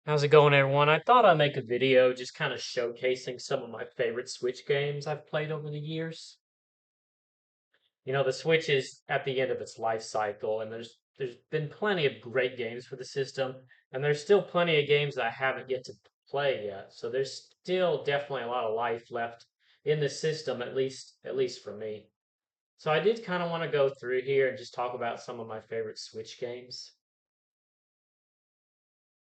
How's it going, everyone? I thought I'd make a video just kind of showcasing some of my favorite Switch games I've played over the years. The Switch is at the end of its life cycle, and there's been plenty of great games for the system, and there's still plenty of games that I haven't yet to play yet. So there's still definitely a lot of life left in the system, at least for me. So I did kind of want to go through here and just talk about some of my favorite Switch games.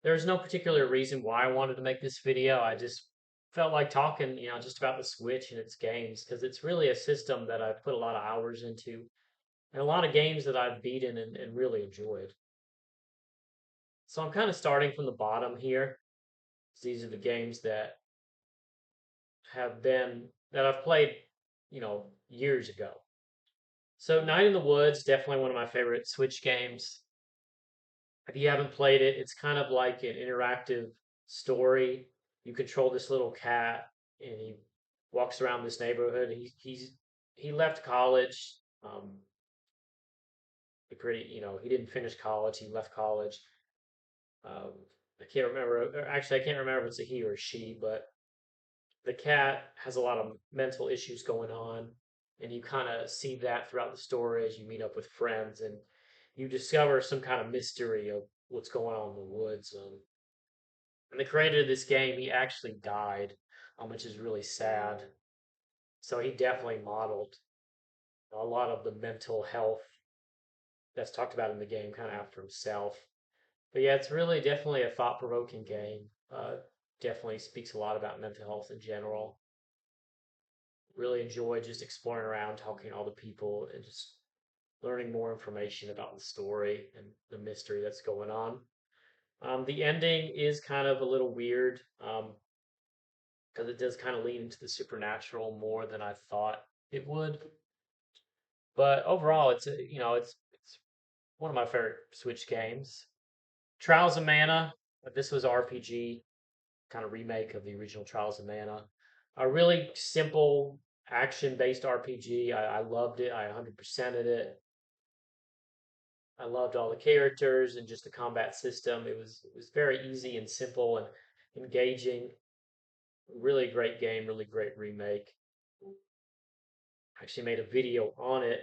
There's no particular reason why I wanted to make this video. I just felt like talking, just about the Switch and its games because it's really a system that I've put a lot of hours into and a lot of games that I've beaten and really enjoyed. So I'm kind of starting from the bottom here. These are the games that I've played, years ago. So Night in the Woods, definitely one of my favorite Switch games. If you haven't played it, it's kind of like an interactive story. You control this little cat, and he walks around this neighborhood. He left college. He didn't finish college. He left college. Um, I can't remember. Actually, I can't remember if it's a he or a she, but the cat has a lot of mental issues going on, and you kind of see that throughout the story as you meet up with friends and you discover some kind of mystery of what's going on in the woods. And the creator of this game, he actually died, which is really sad. So he definitely modeled a lot of the mental health that's talked about in the game, kind of after himself. But yeah, it's really definitely a thought-provoking game. Definitely speaks a lot about mental health in general. Really enjoy just exploring around, talking to all the people, and just learning more information about the story and the mystery that's going on. The ending is kind of a little weird. Because it does kind of lean into the supernatural more than I thought it would. But overall, it's one of my favorite Switch games. Trials of Mana. This was RPG kind of remake of the original Trials of Mana. A really simple action-based RPG. I loved it. I 100%ed it. I loved all the characters and just the combat system. It was very easy and simple and engaging. Really great game. Really great remake. Actually made a video on it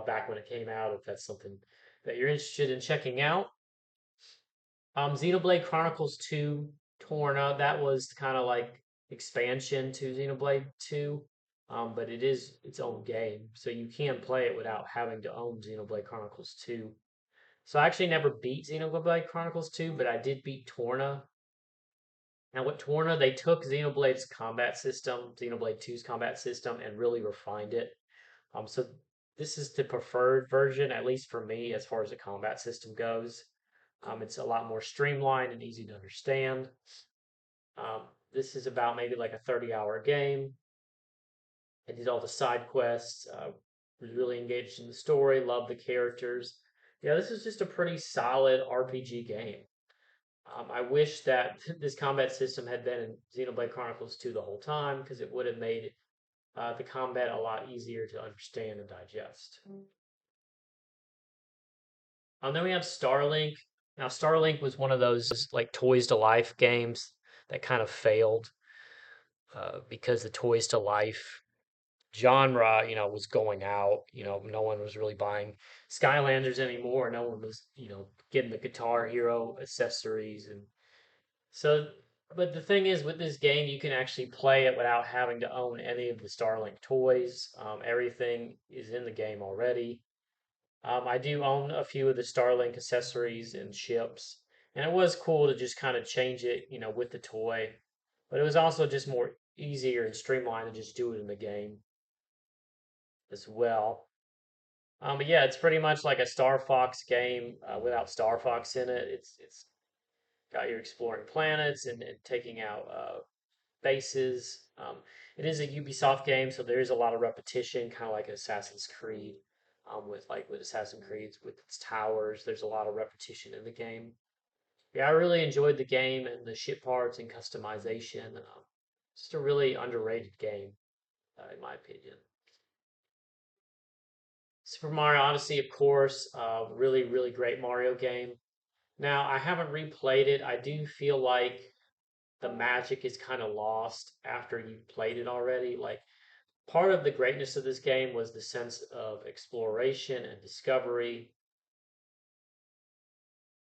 back when it came out. If that's something that you're interested in checking out, Xenoblade Chronicles 2 Torna, that was kind of like expansion to Xenoblade 2, but it is its own game, so you can play it without having to own Xenoblade Chronicles 2. So I actually never beat Xenoblade Chronicles 2, but I did beat Torna. Now with Torna, they took Xenoblade's combat system, Xenoblade 2's combat system, and really refined it. So this is the preferred version, at least for me, as far as the combat system goes. It's a lot more streamlined and easy to understand. This is about maybe like a 30-hour game. I did all the side quests. Was really engaged in the story. Loved the characters. Yeah, this is just a pretty solid RPG game. I wish that this combat system had been in Xenoblade Chronicles 2 the whole time because it would have made the combat a lot easier to understand and digest. Then we have Starlink. Now, Starlink was one of those like Toys to Life games that kind of failed because the Toys to Life genre, was going out. No one was really buying Skylanders anymore. No one was, getting the Guitar Hero accessories. And so, but the thing is, with this game, you can actually play it without having to own any of the Starlink toys. Everything is in the game already. I do own a few of the Starlink accessories and ships, and it was cool to just kind of change it, with the toy. But it was also just more easier and streamlined to just do it in the game as well. But yeah, it's pretty much like a Star Fox game without Star Fox in it. It's got your exploring planets and taking out bases. It is a Ubisoft game, so there is a lot of repetition, kind of like Assassin's Creed. With Assassin's Creed with its towers, there's a lot of repetition in the game. Yeah, I really enjoyed the game and the ship parts and customization. Just a really underrated game, in my opinion. Super Mario Odyssey, of course, really, really great Mario game. Now, I haven't replayed it. I do feel like the magic is kind of lost after you've played it already. Like, part of the greatness of this game was the sense of exploration and discovery,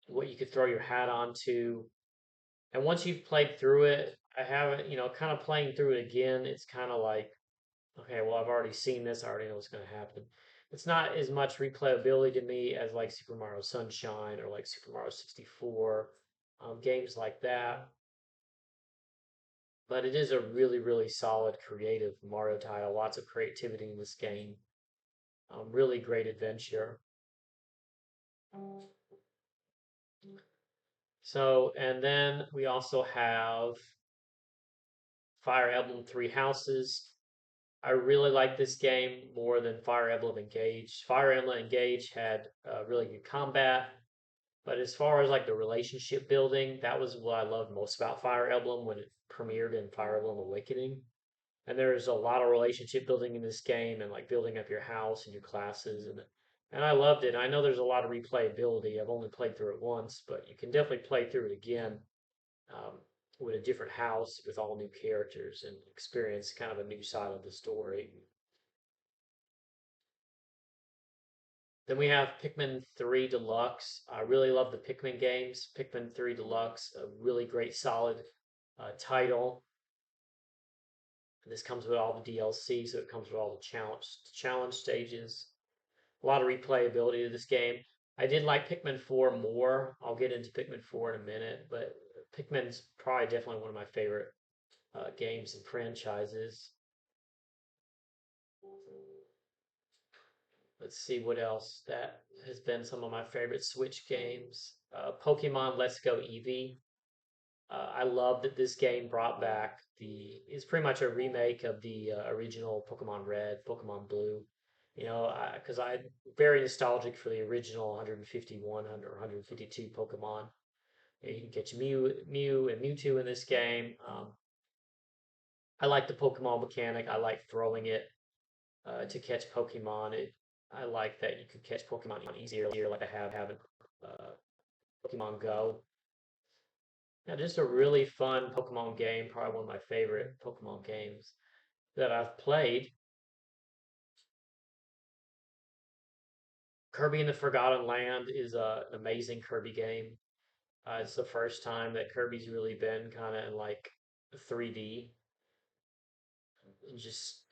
what you could throw your hat onto. And once you've played through it, I haven't, kind of playing through it again, it's kind of like, okay, well, I've already seen this, I already know what's going to happen. It's not as much replayability to me as like Super Mario Sunshine or like Super Mario 64, games like that. But it is a really, really solid creative Mario title. Lots of creativity in this game. Really great adventure. So, and then we also have Fire Emblem Three Houses. I really like this game more than Fire Emblem Engage. Fire Emblem Engage had really good combat, but as far as like the relationship building, that was what I loved most about Fire Emblem when it premiered in Fire Emblem Awakening. And there's a lot of relationship building in this game and like building up your house and your classes and I loved it. I know there's a lot of replayability. I've only played through it once, but you can definitely play through it again, um, with a different house with all new characters and experience kind of a new side of the story. Then we have Pikmin 3 Deluxe. I really love the Pikmin games. Pikmin 3 Deluxe, a really great, solid title. And this comes with all the DLC, so it comes with all the challenge stages. A lot of replayability to this game. I did like Pikmin 4 more. I'll get into Pikmin 4 in a minute, but Pikmin's probably definitely one of my favorite games and franchises. Let's see what else that has been some of my favorite Switch games. Pokemon Let's Go Eevee. I love that this game brought back it's pretty much a remake of the original Pokemon Red, Pokemon Blue. Because I'm very nostalgic for the original 151 or 152 Pokemon. You can catch Mew and Mewtwo in this game. I like the Pokemon mechanic. I like throwing it to catch Pokemon. I like that you could catch Pokemon easier, like I have in uh, Pokemon Go. Yeah, just a really fun Pokemon game. Probably one of my favorite Pokemon games that I've played. Kirby and the Forgotten Land is an amazing Kirby game. It's the first time that Kirby's really been kind of in like 3D. And just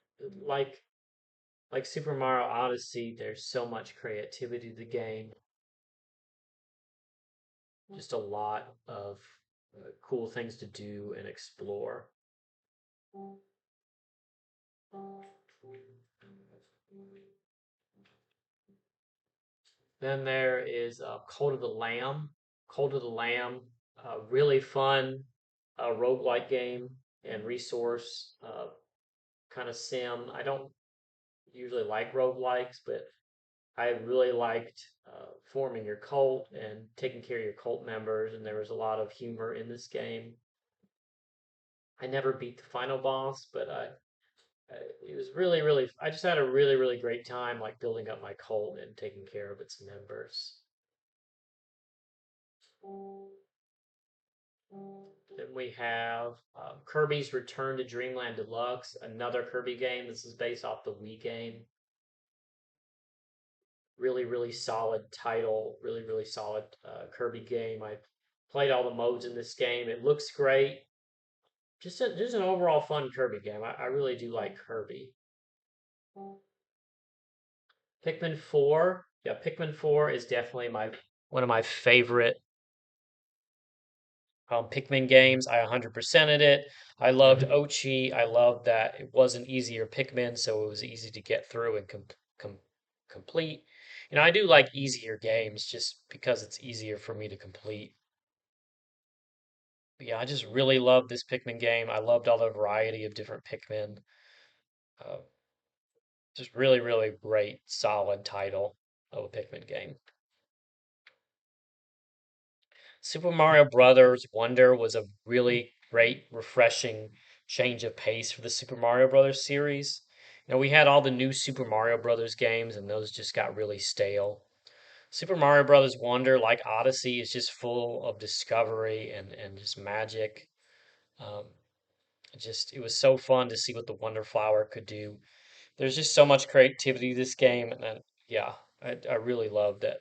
like like Super Mario Odyssey, there's so much creativity to the game. Just a lot of cool things to do and explore. Then there is Cult of the Lamb. Cult of the Lamb, really fun roguelike game and resource kind of sim. I don't usually like roguelikes, but I really liked forming your cult and taking care of your cult members, and there was a lot of humor in this game. I never beat the final boss, but it was really, really. I just had a really, really great time, like building up my cult and taking care of its members. Then we have Kirby's Return to Dreamland Deluxe, another Kirby game. This is based off the Wii game. Really, really solid title. Really, really solid Kirby game. I played all the modes in this game. It looks great. Just an overall fun Kirby game. I really do like Kirby. Pikmin 4. Yeah, Pikmin 4 is definitely my one of my favorite Pikmin games. I 100%ed it. I loved Ochi. I loved that it was an easier Pikmin, so it was easy to get through and com complete. I do like easier games just because it's easier for me to complete. But yeah, I just really love this Pikmin game. I loved all the variety of different Pikmin. Uh, just really, really great, solid title of a Pikmin game. Super Mario Brothers Wonder was a really great, refreshing change of pace for the Super Mario Brothers series. We had all the new Super Mario Brothers games, and those just got really stale. Super Mario Brothers Wonder, like Odyssey, is just full of discovery and just magic. Um, it was so fun to see what the Wonder Flower could do. There's just so much creativity to this game, and yeah, I really loved it.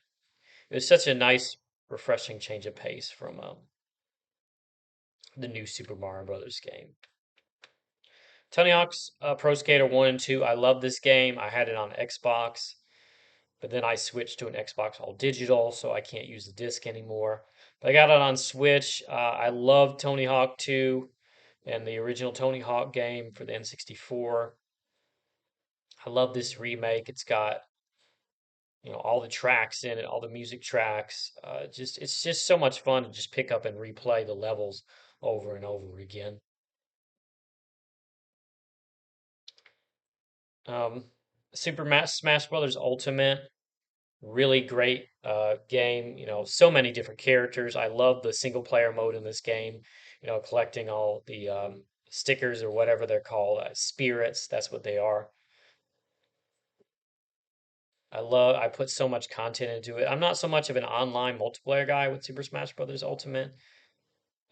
It was such a nice, refreshing change of pace from the new Super Mario Brothers game. Tony Hawk's Pro Skater 1 and 2, I love this game. I had it on Xbox, but then I switched to an Xbox all digital, so I can't use the disc anymore. But I got it on Switch. I love Tony Hawk 2 and the original Tony Hawk game for the N64. I love this remake. It's got, all the tracks in it, all the music tracks. Just it's just so much fun to just pick up and replay the levels over and over again. Um, Smash Brothers Ultimate, really great game. So many different characters. I love the single player mode in this game. Collecting all the stickers or whatever they're called, spirits. That's what they are. I put so much content into it. I'm not so much of an online multiplayer guy with Super Smash Brothers Ultimate,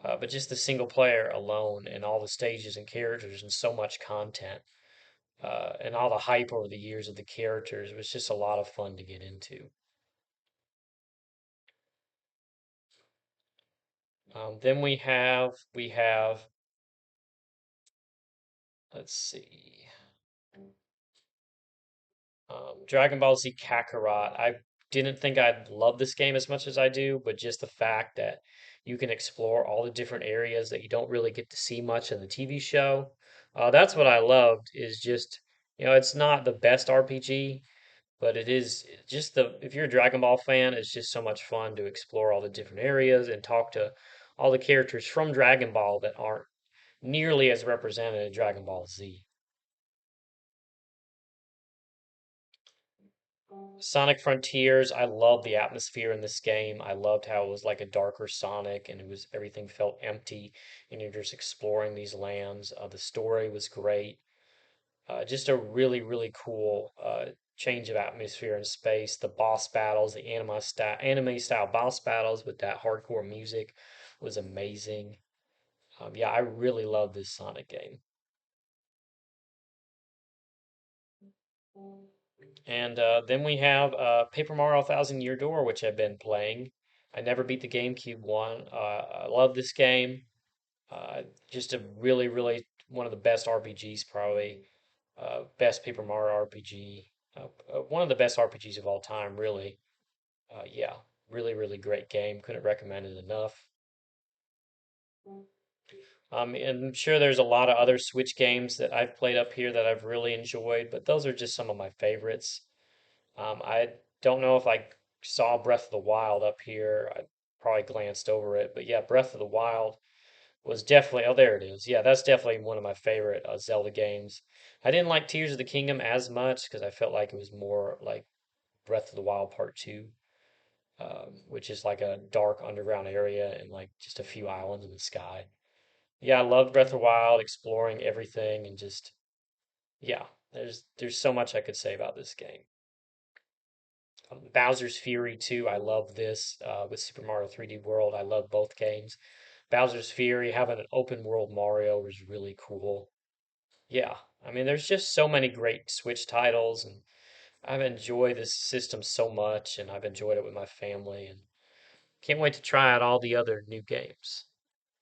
but just the single player alone and all the stages and characters and so much content, and all the hype over the years of the characters was just a lot of fun to get into. Then we have let's see, Dragon Ball Z Kakarot. I didn't think I'd love this game as much as I do, but just the fact that you can explore all the different areas that you don't really get to see much in the TV show. That's what I loved is just, it's not the best RPG, but it is just if you're a Dragon Ball fan, it's just so much fun to explore all the different areas and talk to all the characters from Dragon Ball that aren't nearly as represented in Dragon Ball Z. Sonic Frontiers, I love the atmosphere in this game. I loved how it was like a darker Sonic and everything felt empty and you're just exploring these lands. The story was great. Just a really, really cool change of atmosphere and space. The boss battles, the anime style boss battles with that hardcore music was amazing. Yeah, I really love this Sonic game. And then we have Paper Mario Thousand Year Door, which I've been playing. I never beat the GameCube one. I love this game. Just a really, really one of the best RPGs, probably. Best Paper Mario RPG. One of the best RPGs of all time, really. Yeah, really, really great game. Couldn't recommend it enough. And I'm sure there's a lot of other Switch games that I've played up here that I've really enjoyed, but those are just some of my favorites. I don't know if I saw Breath of the Wild up here. I probably glanced over it, but yeah, Breath of the Wild was definitely. Oh, there it is. Yeah, that's definitely one of my favorite Zelda games. I didn't like Tears of the Kingdom as much because I felt like it was more like Breath of the Wild Part 2, which is like a dark underground area and like just a few islands in the sky. Yeah, I loved Breath of the Wild, exploring everything and just yeah, there's so much I could say about this game. Bowser's Fury 2, I love this with Super Mario 3D World. I love both games. Bowser's Fury, having an open world Mario was really cool. Yeah, I mean, there's just so many great Switch titles, and I've enjoyed this system so much, and I've enjoyed it with my family, and can't wait to try out all the other new games.